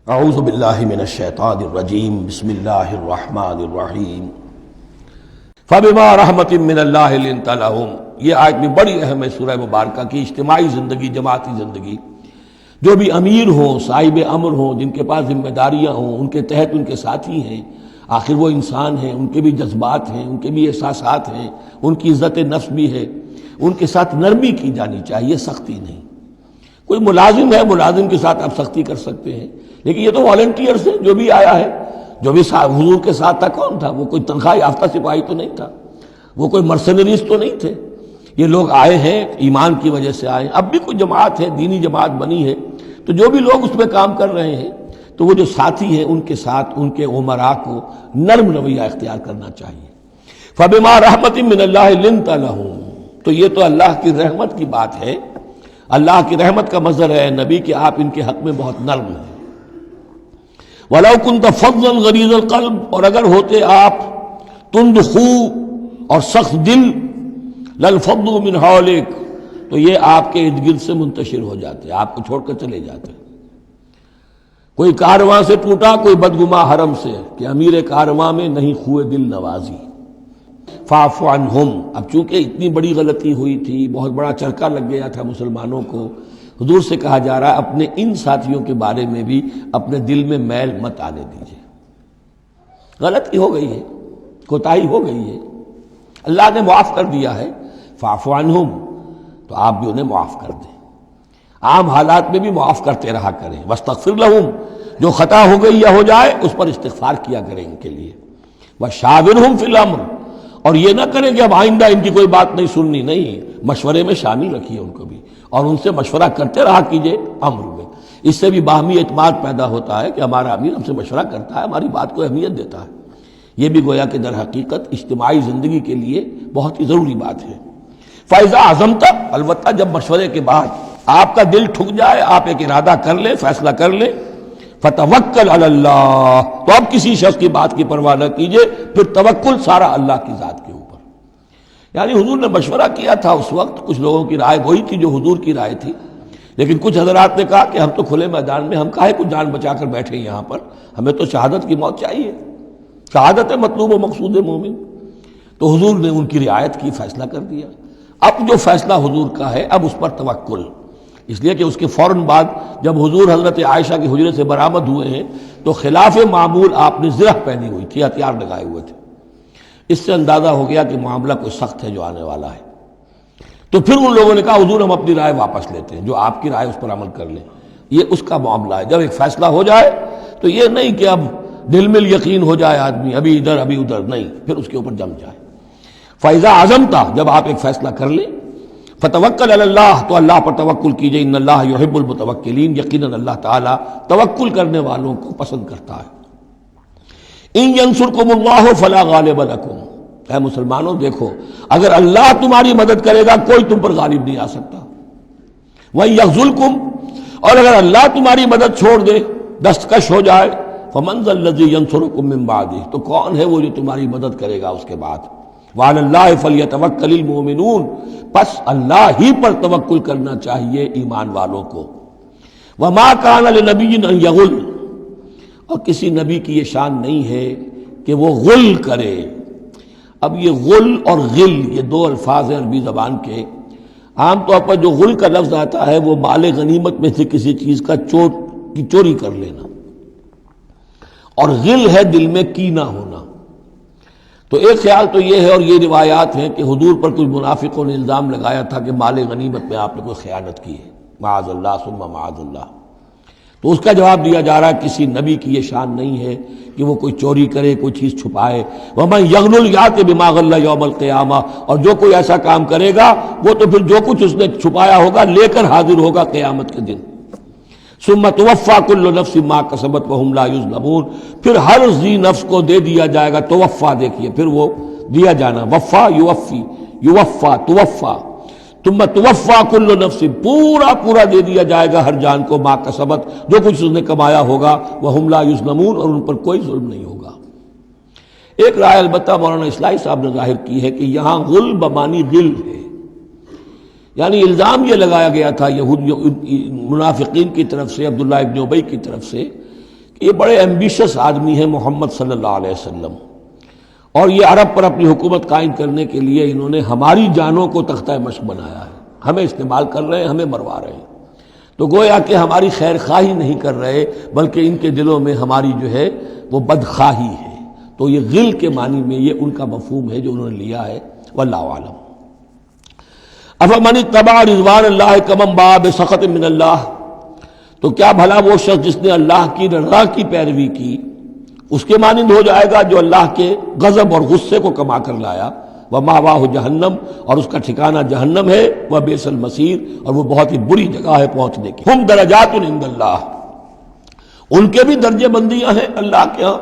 اعوذ باللہ من الشیطان الرجیم بسم اللہ الرحمن الرحیم فبما رحمت من اللہ لنت لہم۔ یہ آیت بھی بڑی اہم ہے سورہ مبارکہ کی۔ اجتماعی زندگی، جماعتی زندگی، جو بھی امیر ہوں، صاحب امر ہوں، جن کے پاس ذمہ داریاں ہوں، ان کے تحت ان کے ساتھی ہیں، آخر وہ انسان ہیں، ان کے بھی جذبات ہیں، ان کے بھی احساسات ہیں، ان کی عزت نفس بھی ہے، ان کے ساتھ نرمی کی جانی چاہیے، سختی نہیں۔ کوئی ملازم ہے، ملازم کے ساتھ آپ سختی کر سکتے ہیں، لیکن یہ تو والنٹیئرز ہیں، جو بھی آیا ہے، جو بھی حضور کے ساتھ تھا، کون تھا وہ؟ کوئی تنخواہ یافتہ سپاہی تو نہیں تھا، وہ کوئی مرسنریز تو نہیں تھے۔ یہ لوگ آئے ہیں، ایمان کی وجہ سے آئے ہیں۔ اب بھی کوئی جماعت ہے، دینی جماعت بنی ہے، تو جو بھی لوگ اس میں کام کر رہے ہیں، تو وہ جو ساتھی ہیں ان کے ساتھ ان کے امراء کو نرم رویہ اختیار کرنا چاہیے۔ فبما رحمت من اللہ لنت لہم، تو یہ تو اللہ کی رحمت کی بات ہے۔ اللہ کی رحمت کا مظہر ہے نبی کہ آپ ان کے حق میں بہت نرم ہیں۔ وَلَوْ كُنْتَ فَظًّا غَلِيظَ الْقَلْبِ، اور اگر ہوتے آپ تند خو اور سخت دل، لَانفَضُّوا مِنْ حَوْلِكَ، تو یہ آپ کے ارد گرد سے منتشر ہو جاتے، آپ کو چھوڑ کر چلے جاتے۔ کوئی کارواں سے ٹوٹا، کوئی بدگماں حرم سے، کہ امیر کارواں میں نہیں خوئے دل نوازی۔ فاعف عنہم، اب چونکہ اتنی بڑی غلطی ہوئی تھی، بہت بڑا چرکا لگ گیا تھا مسلمانوں کو، حضور سے کہا جا رہا ہے اپنے ان ساتھیوں کے بارے میں بھی اپنے دل میں میل مت آنے دیجیے۔ غلطی ہو گئی ہے، کوتاہی ہو گئی ہے، اللہ نے معاف کر دیا ہے۔ فاعف عنہم، تو آپ بھی انہیں معاف کر دیں، عام حالات میں بھی معاف کرتے رہا کریں۔ واستغفر لہم، جو خطا ہو گئی یا ہو جائے اس پر استغفار کیا کریں ان کے لیے۔ وشاورہم فی الامر، اور یہ نہ کریں کہ اب آئندہ ان کی کوئی بات نہیں سننی، نہیں، مشورے میں شامل رکھیے ان کو بھی، اور ان سے مشورہ کرتے رہا کیجئے امر میں۔ اس سے بھی باہمی اعتماد پیدا ہوتا ہے کہ ہمارا امیر ہم سے مشورہ کرتا ہے، ہماری بات کو اہمیت دیتا ہے۔ یہ بھی گویا کہ در حقیقت اجتماعی زندگی کے لیے بہت ہی ضروری بات ہے۔ فَإِذَا عَزَمْتَ، البتہ جب مشورے کے بعد آپ کا دل ٹھک جائے، آپ ایک ارادہ کر لیں، فیصلہ کر لیں، فَتَوَكَّلْ عَلَى اللَّهِ، تو اب کسی شخص کی بات کی پرواہ نہ کیجئے، پھر توکل سارا اللہ کی ذات کے اوپر۔ یعنی حضور نے مشورہ کیا تھا اس وقت، کچھ لوگوں کی رائے وہی تھی جو حضور کی رائے تھی، لیکن کچھ حضرات نے کہا کہ ہم تو کھلے میدان میں، ہم کاہے کچھ جان بچا کر بیٹھے یہاں پر، ہمیں تو شہادت کی موت چاہیے، شہادت مطلوب و مقصود مومن۔ تو حضور نے ان کی رعایت کی، فیصلہ کر دیا۔ اب جو فیصلہ حضور کا ہے، اب اس پر توکل، اس لیے کہ اس کے فوراً بعد جب حضور حضرت عائشہ کے حجرے سے برآمد ہوئے ہیں تو خلاف معمول آپ نے زرہ پہنی ہوئی تھی، ہتھیار لگائے ہوئے تھے۔ اس سے اندازہ ہو گیا کہ معاملہ کوئی سخت ہے جو آنے والا ہے۔ تو پھر ان لوگوں نے کہا حضور ہم اپنی رائے واپس لیتے ہیں، جو آپ کی رائے اس پر عمل کر لیں۔ یہ اس کا معاملہ ہے، جب ایک فیصلہ ہو جائے تو یہ نہیں کہ اب دل میں یقین ہو جائے آدمی، ابھی ادھر ابھی ادھر، نہیں، پھر اس کے اوپر جم جائے۔ فَإِذَا عَزَمْتَ، جب آپ ایک فیصلہ کر لیں، فَتَوَكَّلْ عَلَى اللَّهِ، تو اللہ پر توکل کیجئے، ان اللہ یحب المتوکلین، یقیناً اللہ تعالیٰ توکل کرنے والوں کو پسند کرتا ہے۔ ان ینصرکم اللہ فلا غالب لکم، اے مسلمانوں دیکھو، اگر اللہ تمہاری مدد کرے گا کوئی تم پر غالب نہیں آ سکتا۔ وَإِن یخذلکم، اور اگر اللہ تمہاری مدد چھوڑ دے، دستکش ہو جائے، فمن ذا الذی ینصرکم من بعدہ، تو کون ہے وہ جو تمہاری مدد کرے گا اس کے بعد۔ وعلی اللہ فلیتوکل المؤمنون، پس اللہ ہی پر توکل کرنا چاہیے ایمان والوں کو۔ وما کان لنبی ان یغل، اور کسی نبی کی یہ شان نہیں ہے کہ وہ غل کرے۔ اب یہ غل اور غل، یہ دو الفاظ ہیں عربی زبان کے۔ عام طور پر جو غل کا لفظ آتا ہے وہ مال غنیمت میں سے کسی چیز کا چوری کر لینا، اور غل ہے دل میں کینہ ہونا۔ تو ایک خیال تو یہ ہے، اور یہ روایات ہیں کہ حضور پر کچھ منافقوں نے الزام لگایا تھا کہ مال غنیمت میں آپ نے کوئی خیانت کی ہے، معاذ اللہ ثم معاذ اللہ۔ تو اس کا جواب دیا جا رہا ہے کسی نبی کی یہ شان نہیں ہے کہ وہ کوئی چوری کرے، کوئی چیز چھپائے۔ وَمَن یغلل یأت بما غل یوم القیامہ، اور جو کوئی ایسا کام کرے گا وہ تو پھر جو کچھ اس نے چھپایا ہوگا لے کر حاضر ہوگا قیامت کے دن۔ ثم توفی کل نفس ما کسبت وہم لا یظلمون، پھر ہر ذی نفس کو دے دیا جائے گا، توفا دیکھیے، پھر وہ دیا جانا، وفا یوفی، یوفا توفا، ثم توفا کل نفس، پورا دے دیا جائے گا ہر جان کو، ما کسبت، جو کچھ اس نے کمایا ہوگا، وہم لا یظلمون، اور ان پر کوئی ظلم نہیں ہوگا۔ ایک رائے البتہ مولانا اصلاحی صاحب نے ظاہر کی ہے کہ یہاں غل بمانی غل ہے، یعنی الزام یہ لگایا گیا تھا یہود منافقین کی طرف سے، عبداللہ ابن ابی کی طرف سے، یہ بڑے ایمبیشس آدمی ہیں محمد صلی اللہ علیہ وسلم، اور یہ عرب پر اپنی حکومت قائم کرنے کے لیے انہوں نے ہماری جانوں کو تختہ مشق بنایا ہے، ہمیں استعمال کر رہے ہیں، ہمیں مروا رہے ہیں، تو گویا کہ ہماری خیر خواہی نہیں کر رہے بلکہ ان کے دلوں میں ہماری جو ہے وہ بدخواہی ہے۔ تو یہ غل کے معنی میں یہ ان کا مفہوم ہے جو انہوں نے لیا ہے، واللہ اعلم۔ افمن اتبع رضوان اللہ کمن باء بسخط من اللہ، تو کیا بھلا وہ شخص جس نے اللہ کی رضا کی پیروی کی اس کے مانند ہو جائے گا جو اللہ کے غضب اور غصے کو کما کر لایا؟ وَمَأْوَاهُ جہنم، اور اس کا ٹھکانہ جہنم ہے، وَبِئْسَ الْمَصِيرُ، اور وہ بہت ہی بری جگہ ہے پہنچنے کی۔ ہم درجات عند اللہ، ان کے بھی درجے بندیاں ہیں اللہ کے ہاں،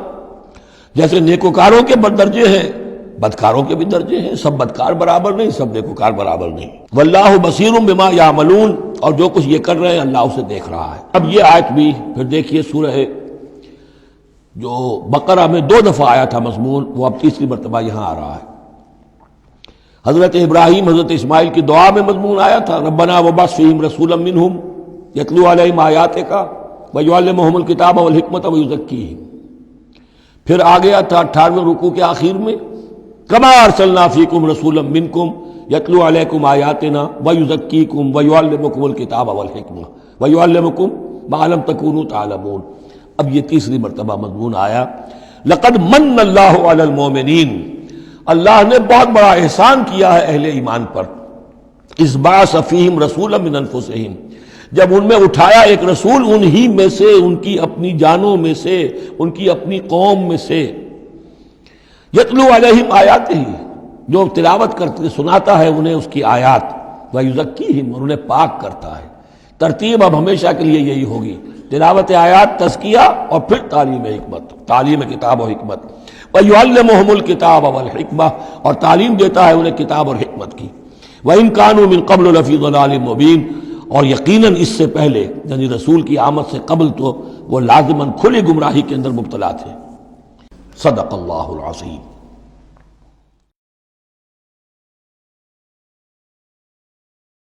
جیسے نیکوکاروں کے درجے ہیں بدکاروں کے بھی درجے ہیں، سب بدکار برابر نہیں، سب نیکوکار برابر نہیں۔ واللہ بصیر بما یعملون، اور جو کچھ یہ کر رہے ہیں اللہ اسے دیکھ رہا ہے۔ اب یہ آیت بھی پھر دیکھیے سورہ جو بقرہ میں 2 دفعہ آیا تھا مضمون، وہ اب تیسری مرتبہ یہاں آ رہا ہے۔ حضرت ابراہیم حضرت اسماعیل کی دعا میں مضمون آیا تھا، ربنا وبعث فیہم رسولا منہم یتلو علیہم آیاتک ویعلمہم الکتاب والحکمۃ ویزکیہم۔ پھر آ گیا تھا 18ویں رکوع کے آخر میں، کما ارسلنا فیکم رسولا منکم یتلو علیکم آیاتنا ویزکیکم ویعلمکم الکتاب والحکمہ ویعلمکم ما لم تکونوا تعلمون۔ اب یہ تیسری مرتبہ مضمون آیا، لقد من اللہ علی المؤمنین، اللہ نے بہت بڑا احسان کیا ہے اہل ایمان پر، اذ بعث فیہم رسولا من انفسہم، جب ان میں اٹھایا ایک رسول انہی میں سے، ان کی اپنی جانوں میں سے، ان کی اپنی قوم میں سے، یتلو علیہم آیاتہ، جو تلاوت کرتے سناتا ہے انہیں اس کی آیات، ویزکیہم، اور انہیں پاک کرتا ہے۔ ترتیب اب ہمیشہ کے لیے یہی ہوگی، تلاوت آیات، تزکیہ، اور پھر تعلیم حکمت، تعلیم کتاب و حکمت۔ وَيُعَلِّمُهُمُ الْكِتَابَ وَالْحِكْمَةَ، اور تعلیم دیتا ہے انہیں کتاب اور حکمت کی۔ وَإِن كَانُوا مِن قَبْلُ لَفِي ضَلَالٍ مُبِينٍ، اور یقیناً اس سے پہلے یعنی رسول کی آمد سے قبل تو وہ لازماً کھلی گمراہی کے اندر مبتلا تھے۔ صدق اللہ العظیم۔